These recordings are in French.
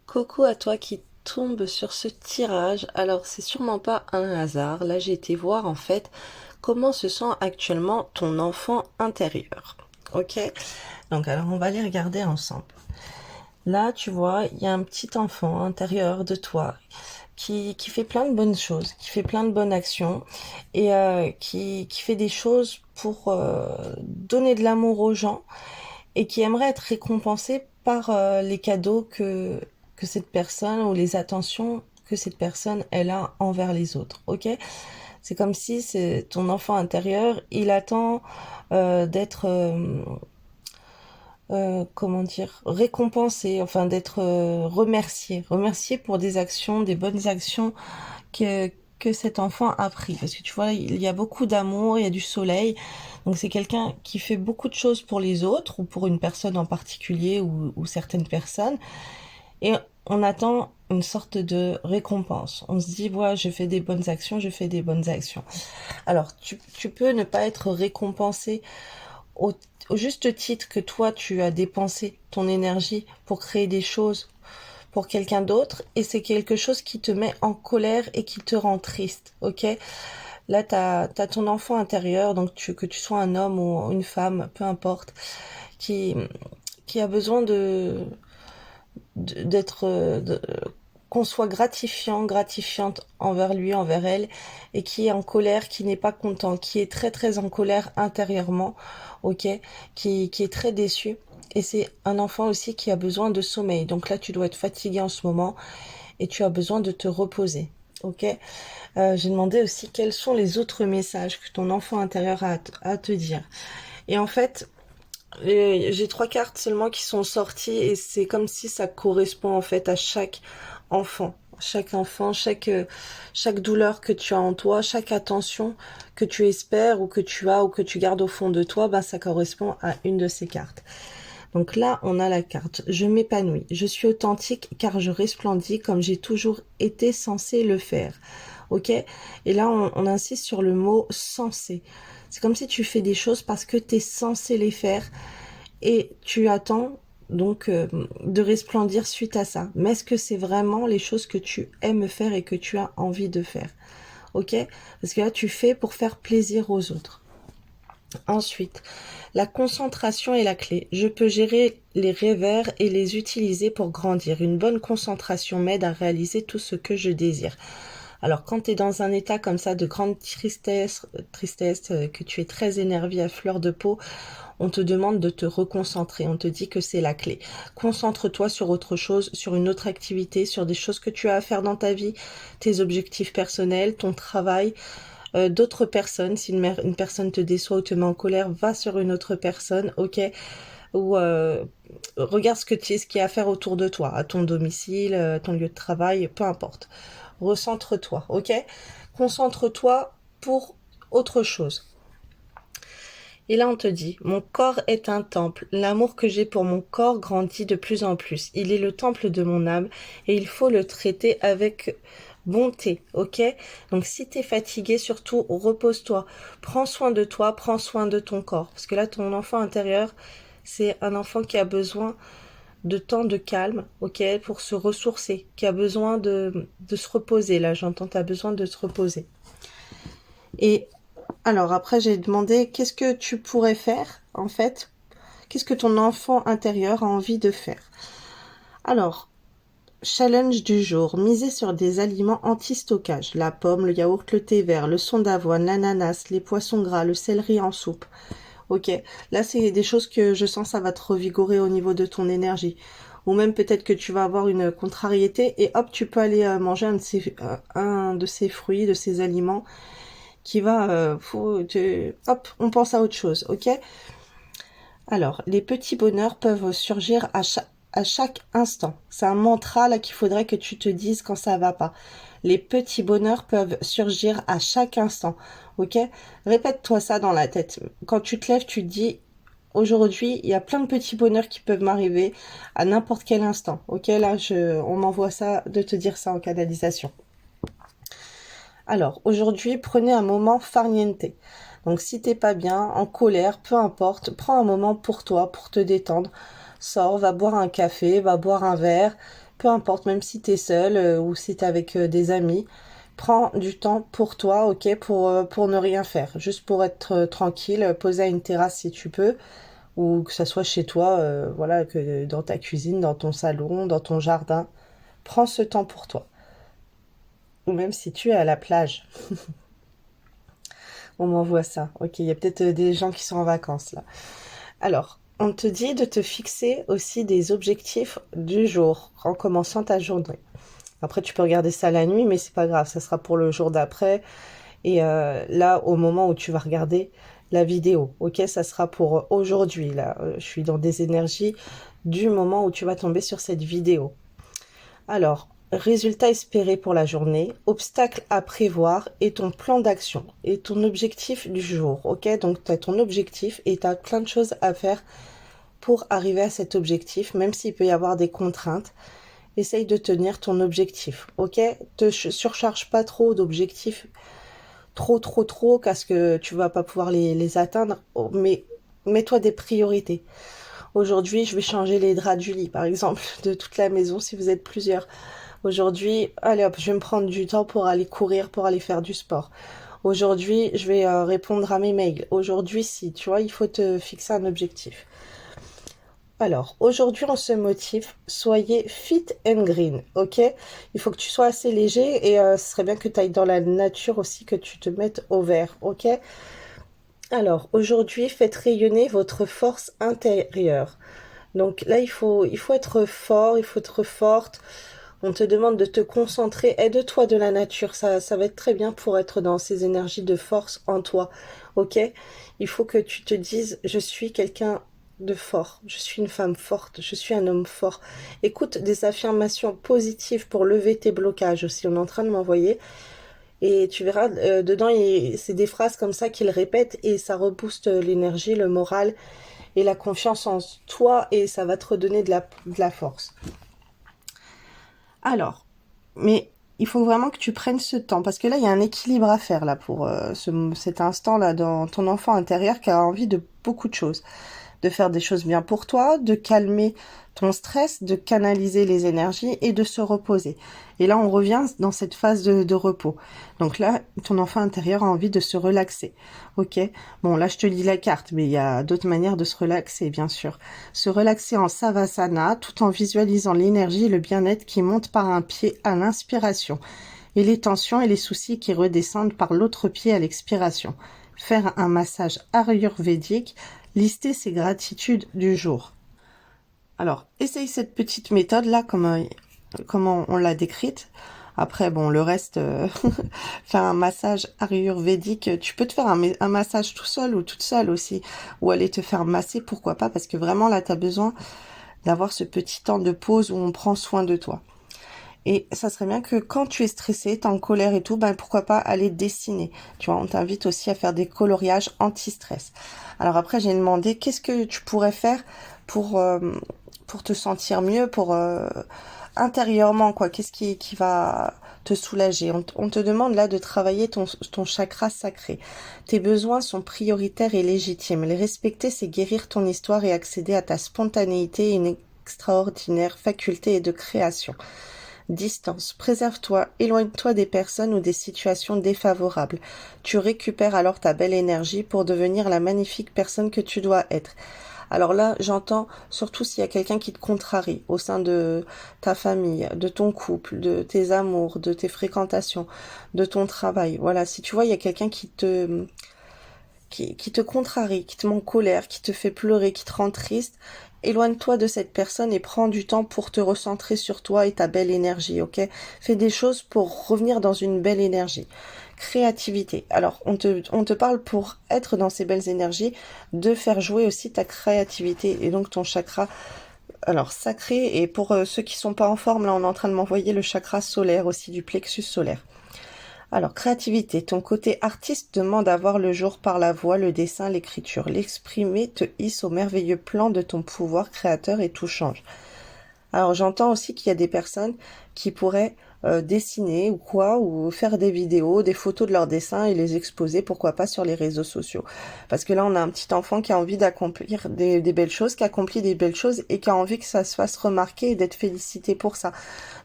Coucou à toi qui tombe sur ce tirage. Alors, c'est sûrement pas un hasard. Là, j'ai été voir en fait comment se sent actuellement ton enfant intérieur. Ok? Donc, alors, on va les regarder ensemble. Là, tu vois, il y a un petit enfant intérieur de toi qui fait plein de bonnes choses, qui fait plein de bonnes actions et qui fait des choses pour donner de l'amour aux gens et qui aimerait être récompensé par les cadeaux que cette personne ou les attentions que cette personne elle a envers les autres. Ok, c'est comme si c'est ton enfant intérieur, il attend d'être comment dire, récompensé, enfin d'être remercié pour des actions, des bonnes actions que cet enfant a pris. Parce que tu vois, il y a beaucoup d'amour, il y a du soleil. Donc c'est quelqu'un qui fait beaucoup de choses pour les autres ou pour une personne en particulier ou certaines personnes. Et on attend une sorte de récompense. On se dit, voilà, je fais des bonnes actions, je fais des bonnes actions. Alors, tu peux ne pas être récompensé au, au juste titre que toi, tu as dépensé ton énergie pour créer des choses pour quelqu'un d'autre et c'est quelque chose qui te met en colère et qui te rend triste, ok? Là, t'as ton enfant intérieur, donc que tu sois un homme ou une femme, peu importe, qui, qui a besoin d'être, qu'on soit gratifiante envers lui, envers elle, et qui est en colère, qui n'est pas content, qui est très très en colère intérieurement, ok, qui est très déçu. Et c'est un enfant aussi qui a besoin de sommeil. Donc là, tu dois être fatigué en ce moment et tu as besoin de te reposer. Ok. J'ai demandé aussi quels sont les autres messages que ton enfant intérieur a à te dire. Et en fait, j'ai trois cartes seulement qui sont sorties et c'est comme si ça correspond en fait à chaque enfant. Chaque enfant, chaque douleur que tu as en toi, chaque attention que tu espères ou que tu as ou que tu gardes au fond de toi, ben ça correspond à une de ces cartes. Donc là, on a la carte. Je m'épanouis. Je suis authentique car je resplendis comme j'ai toujours été censé le faire. Ok? Et là, on insiste sur le mot censé. C'est comme si tu fais des choses parce que tu es censé les faire et tu attends donc de resplendir suite à ça. Mais est-ce que c'est vraiment les choses que tu aimes faire et que tu as envie de faire? Ok? Parce que là, tu fais pour faire plaisir aux autres. Ensuite, la concentration est la clé. Je peux gérer les revers et les utiliser pour grandir. Une bonne concentration m'aide à réaliser tout ce que je désire. Alors, quand tu es dans un état comme ça de grande tristesse, que tu es très énervé à fleur de peau, on te demande de te reconcentrer. On te dit que c'est la clé. Concentre-toi sur autre chose, sur une autre activité, sur des choses que tu as à faire dans ta vie, tes objectifs personnels, ton travail, d'autres personnes. Si une personne te déçoit ou te met en colère, va sur une autre personne, ok? Ou regarde ce qu'il y a à faire autour de toi, à ton domicile, ton lieu de travail, peu importe. Recentre-toi, ok? Concentre-toi pour autre chose. Et là, on te dit, mon corps est un temple. L'amour que j'ai pour mon corps grandit de plus en plus. Il est le temple de mon âme et il faut le traiter avec bonté, ok? Donc, si t'es fatigué, surtout, repose-toi. Prends soin de toi, prends soin de ton corps. Parce que là, ton enfant intérieur, c'est un enfant qui a besoin de temps de calme, ok, pour se ressourcer, qui a besoin de se reposer. Là, j'entends, t'as besoin de se reposer. Et alors après, j'ai demandé qu'est-ce que tu pourrais faire, en fait, qu'est-ce que ton enfant intérieur a envie de faire. Alors, challenge du jour, miser sur des aliments anti-stockage, la pomme, le yaourt, le thé vert, le son d'avoine, l'ananas, les poissons gras, le céleri en soupe. Ok, là c'est des choses que je sens ça va te revigorer au niveau de ton énergie. Ou même peut-être que tu vas avoir une contrariété et hop, tu peux aller manger un de ces fruits, de ces aliments qui va, hop, on pense à autre chose, ok? Alors, les petits bonheurs peuvent surgir à chaque instant. C'est un mantra là qu'il faudrait que tu te dises quand ça va pas. Les petits bonheurs peuvent surgir à chaque instant, ok? Répète-toi ça dans la tête. Quand tu te lèves, tu te dis, aujourd'hui, il y a plein de petits bonheurs qui peuvent m'arriver à n'importe quel instant, ok? Là, on m'envoie ça, de te dire ça en canalisation. Alors, aujourd'hui, prenez un moment farniente. Donc, si t'es pas bien, en colère, peu importe, prends un moment pour toi, pour te détendre. Sors, va boire un café, va boire un verre, peu importe, même si tu es seul ou si tu es avec des amis, prends du temps pour toi, ok, pour ne rien faire, juste pour être tranquille, poser à une terrasse si tu peux, ou que ça soit chez toi, voilà, que dans ta cuisine, dans ton salon, dans ton jardin. Prends ce temps pour toi. Ou même si tu es à la plage, on m'envoie ça. Ok, il y a peut-être des gens qui sont en vacances là. Alors, on te dit de te fixer aussi des objectifs du jour en commençant ta journée. Après, tu peux regarder ça la nuit, mais c'est pas grave, ça sera pour le jour d'après. Et là, au moment où tu vas regarder la vidéo, ok, ça sera pour aujourd'hui. Là, je suis dans des énergies du moment où tu vas tomber sur cette vidéo. Alors, résultat espéré pour la journée, obstacle à prévoir et ton plan d'action et ton objectif du jour, ok? Donc, tu as ton objectif et tu as plein de choses à faire pour arriver à cet objectif, même s'il peut y avoir des contraintes. Essaye de tenir ton objectif, ok? Te surcharge pas trop d'objectifs, trop, parce que tu vas pas pouvoir les atteindre, mais mets-toi des priorités. Aujourd'hui, je vais changer les draps du lit, par exemple, de toute la maison si vous êtes plusieurs. Aujourd'hui, allez hop, je vais me prendre du temps pour aller courir, pour aller faire du sport. Aujourd'hui, je vais répondre à mes mails. Aujourd'hui, si, tu vois, il faut te fixer un objectif. Alors, aujourd'hui, on se motive, soyez fit and green, ok? Il faut que tu sois assez léger et ce serait bien que tu ailles dans la nature aussi, que tu te mettes au vert, ok? Alors, aujourd'hui, faites rayonner votre force intérieure. Donc là, il faut être fort, il faut être forte. On te demande de te concentrer. Aide-toi de la nature. Ça va être très bien pour être dans ces énergies de force en toi. Ok? Il faut que tu te dises, je suis quelqu'un de fort. Je suis une femme forte. Je suis un homme fort. Écoute des affirmations positives pour lever tes blocages aussi. On est en train de m'envoyer. Et tu verras, dedans, c'est des phrases comme ça qu'il répète et ça rebooste l'énergie, le moral et la confiance en toi et ça va te redonner de la force. Alors, mais il faut vraiment que tu prennes ce temps parce que là, il y a un équilibre à faire là pour cet instant-là dans ton enfant intérieur qui a envie de beaucoup de choses. De faire des choses bien pour toi, de calmer ton stress, de canaliser les énergies et de se reposer. Et là, on revient dans cette phase de repos. Donc là, ton enfant intérieur a envie de se relaxer. Ok? Bon, là, je te lis la carte, mais il y a d'autres manières de se relaxer, bien sûr. Se relaxer en Savasana, tout en visualisant l'énergie et le bien-être qui monte par un pied à l'inspiration et les tensions et les soucis qui redescendent par l'autre pied à l'expiration. Faire un massage ayurvédique, lister ses gratitudes du jour. Alors, essaye cette petite méthode-là, comme on l'a décrite. Après, bon, le reste, faire un massage ayurvédique, tu peux te faire un massage tout seul ou toute seule aussi, ou aller te faire masser, pourquoi pas, parce que vraiment là, tu as besoin d'avoir ce petit temps de pause où on prend soin de toi. Et ça serait bien que quand tu es stressé, t'es en colère et tout, ben pourquoi pas aller dessiner. Tu vois, on t'invite aussi à faire des coloriages anti-stress. Alors après, j'ai demandé qu'est-ce que tu pourrais faire pour euh, pour te sentir mieux, pour intérieurement quoi. Qu'est-ce qui va te soulager. On te demande là de travailler ton chakra sacré. Tes besoins sont prioritaires et légitimes. Les respecter, c'est guérir ton histoire et accéder à ta spontanéité et une extraordinaire faculté de création. Distance. Préserve-toi, éloigne-toi des personnes ou des situations défavorables. Tu récupères alors ta belle énergie pour devenir la magnifique personne que tu dois être. Alors là, j'entends surtout s'il y a quelqu'un qui te contrarie au sein de ta famille, de ton couple, de tes amours, de tes fréquentations, de ton travail. Voilà, si tu vois, il y a quelqu'un qui te contrarie, qui te met en colère, qui te fait pleurer, qui te rend triste, éloigne-toi de cette personne et prends du temps pour te recentrer sur toi et ta belle énergie, ok? Fais des choses pour revenir dans une belle énergie. Créativité. Alors, on te parle pour être dans ces belles énergies, de faire jouer aussi ta créativité et donc ton chakra, alors sacré. Et pour ceux qui sont pas en forme, là, on est en train de m'envoyer le chakra solaire aussi, du plexus solaire. Alors, créativité. Ton côté artiste demande à voir le jour par la voix, le dessin, l'écriture. L'exprimer te hisse au merveilleux plan de ton pouvoir créateur et tout change. Alors, j'entends aussi qu'il y a des personnes qui pourraient dessiner ou quoi, ou faire des vidéos, des photos de leurs dessins et les exposer, pourquoi pas, sur les réseaux sociaux. Parce que là, on a un petit enfant qui a envie d'accomplir des belles choses, qui accomplit des belles choses et qui a envie que ça se fasse remarquer et d'être félicité pour ça.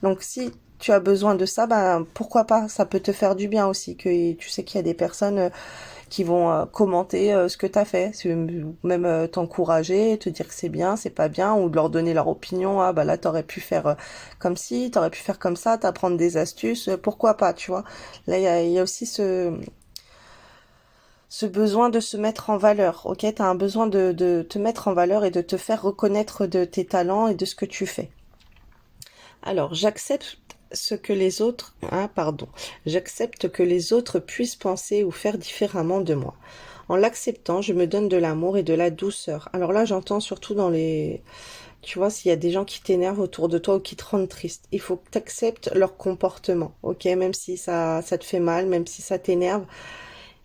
Donc si tu as besoin de ça, ben pourquoi pas, ça peut te faire du bien aussi, que tu sais qu'il y a des personnes qui vont commenter ce que tu as fait, même t'encourager, te dire que c'est bien, c'est pas bien, ou de leur donner leur opinion. Ah bah là t'aurais pu faire comme ci, t'aurais pu faire comme ça, t'apprendre des astuces, pourquoi pas, tu vois. Là il y a aussi ce besoin de se mettre en valeur, ok? T'as un besoin de te mettre en valeur et de te faire reconnaître de tes talents et de ce que tu fais. Alors, j'accepte ce que les autres, j'accepte que les autres puissent penser ou faire différemment de moi. En l'acceptant, je me donne de l'amour et de la douceur. Alors là, j'entends surtout tu vois, s'il y a des gens qui t'énervent autour de toi ou qui te rendent triste, il faut que tu acceptes leur comportement, ok? Même si ça te fait mal, même si ça t'énerve,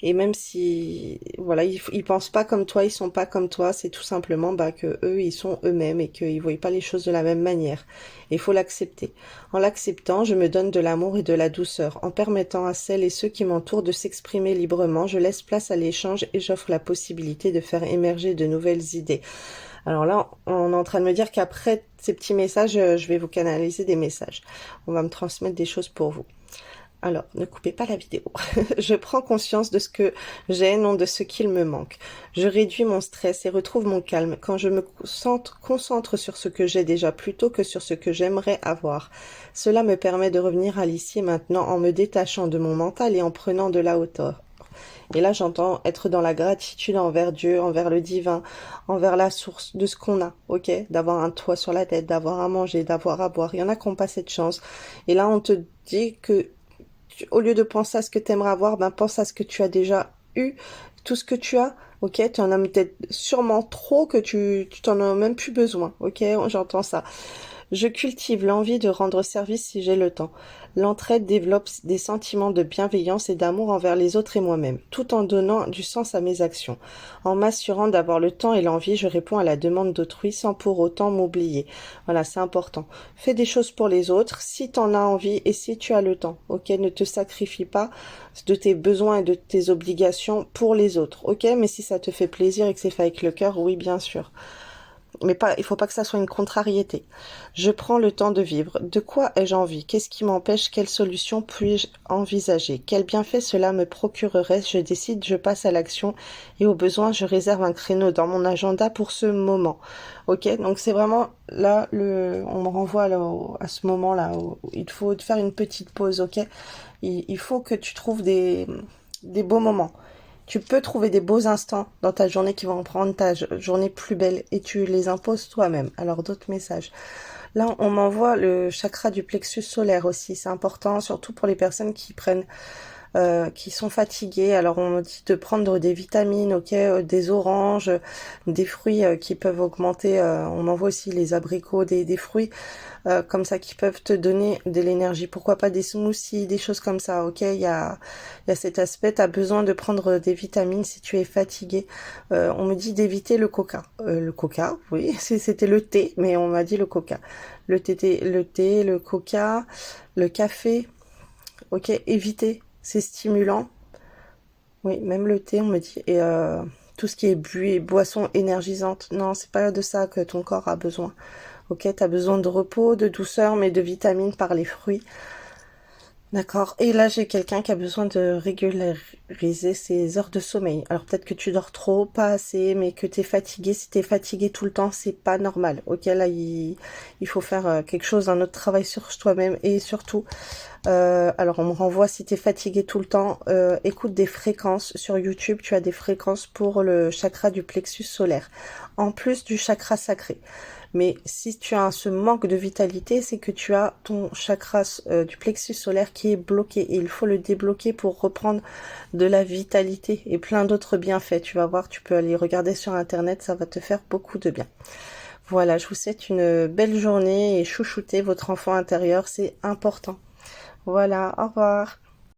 et même si, voilà, ils pensent pas comme toi, ils sont pas comme toi, c'est tout simplement que eux, ils sont eux-mêmes et qu'ils voient pas les choses de la même manière. Il faut l'accepter. En l'acceptant, je me donne de l'amour et de la douceur. En permettant à celles et ceux qui m'entourent de s'exprimer librement, je laisse place à l'échange et j'offre la possibilité de faire émerger de nouvelles idées. Alors là, on est en train de me dire qu'après ces petits messages, je vais vous canaliser des messages. On va me transmettre des choses pour vous. Alors, ne coupez pas la vidéo. Je prends conscience de ce que j'ai, non de ce qu'il me manque. Je réduis mon stress et retrouve mon calme quand je me concentre sur ce que j'ai déjà plutôt que sur ce que j'aimerais avoir. Cela me permet de revenir à l'ici et maintenant en me détachant de mon mental et en prenant de la hauteur. Et là, j'entends être dans la gratitude envers Dieu, envers le divin, envers la source de ce qu'on a, ok? D'avoir un toit sur la tête, d'avoir à manger, d'avoir à boire. Il y en a qui n'ont pas cette chance. Et là, on te dit que au lieu de penser à ce que tu aimerais avoir, ben pense à ce que tu as déjà eu, tout ce que tu as, ok, tu en as peut-être sûrement trop que tu t'en as même plus besoin, ok, j'entends ça. Je cultive l'envie de rendre service si j'ai le temps. L'entraide développe des sentiments de bienveillance et d'amour envers les autres et moi-même, tout en donnant du sens à mes actions. En m'assurant d'avoir le temps et l'envie, je réponds à la demande d'autrui sans pour autant m'oublier. Voilà, c'est important. Fais des choses pour les autres si tu en as envie et si tu as le temps. Ok, ne te sacrifie pas de tes besoins et de tes obligations pour les autres. Ok, mais si ça te fait plaisir et que c'est fait avec le cœur, oui, bien sûr. Mais pas, il faut pas que ça soit une contrariété. Je prends le temps de vivre. De quoi ai-je envie? Qu'est-ce qui m'empêche? Quelle solution puis-je envisager? Quel bienfait cela me procurerait? Je décide, je passe à l'action et au besoin, je réserve un créneau dans mon agenda pour ce moment. Ok, donc c'est vraiment là, on me renvoie là, à ce moment-là où il faut te faire une petite pause. Ok, il faut que tu trouves des beaux moments. Tu peux trouver des beaux instants dans ta journée qui vont rendre ta journée plus belle et tu les imposes toi-même. Alors d'autres messages. Là, on m'envoie le chakra du plexus solaire aussi. C'est important, surtout pour les personnes qui sont fatiguées. Alors on me dit de prendre des vitamines, ok, des oranges, des fruits qui peuvent augmenter. On m'envoie aussi les abricots, des fruits comme ça qui peuvent te donner de l'énergie. Pourquoi pas des smoothies, des choses comme ça, ok? Il y a cet aspect, tu as besoin de prendre des vitamines si tu es fatigué. On me dit d'éviter le coca. Le coca, oui, c'était le thé, mais on m'a dit le coca. Le coca, le café, ok, éviter, c'est stimulant. Oui, même le thé, on me dit. Et tout ce qui est boisson énergisante. Non, c'est pas de ça que ton corps a besoin. Ok, t'as besoin de repos, de douceur, mais de vitamines par les fruits. D'accord. Et là, j'ai quelqu'un qui a besoin de régulariser ses heures de sommeil. Alors peut-être que tu dors trop, pas assez, mais que t'es fatigué. Si t'es fatigué tout le temps, c'est pas normal. Ok, là, il faut faire quelque chose, un autre travail sur toi-même et surtout, alors on me renvoie si t'es fatigué tout le temps, écoute des fréquences sur YouTube. Tu as des fréquences pour le chakra du plexus solaire, en plus du chakra sacré. Mais si tu as ce manque de vitalité, c'est que tu as ton chakra du plexus solaire qui est bloqué et il faut le débloquer pour reprendre de la vitalité et plein d'autres bienfaits. Tu vas voir, tu peux aller regarder sur internet, ça va te faire beaucoup de bien. Voilà, je vous souhaite une belle journée et chouchoutez votre enfant intérieur, c'est important. Voilà, au revoir.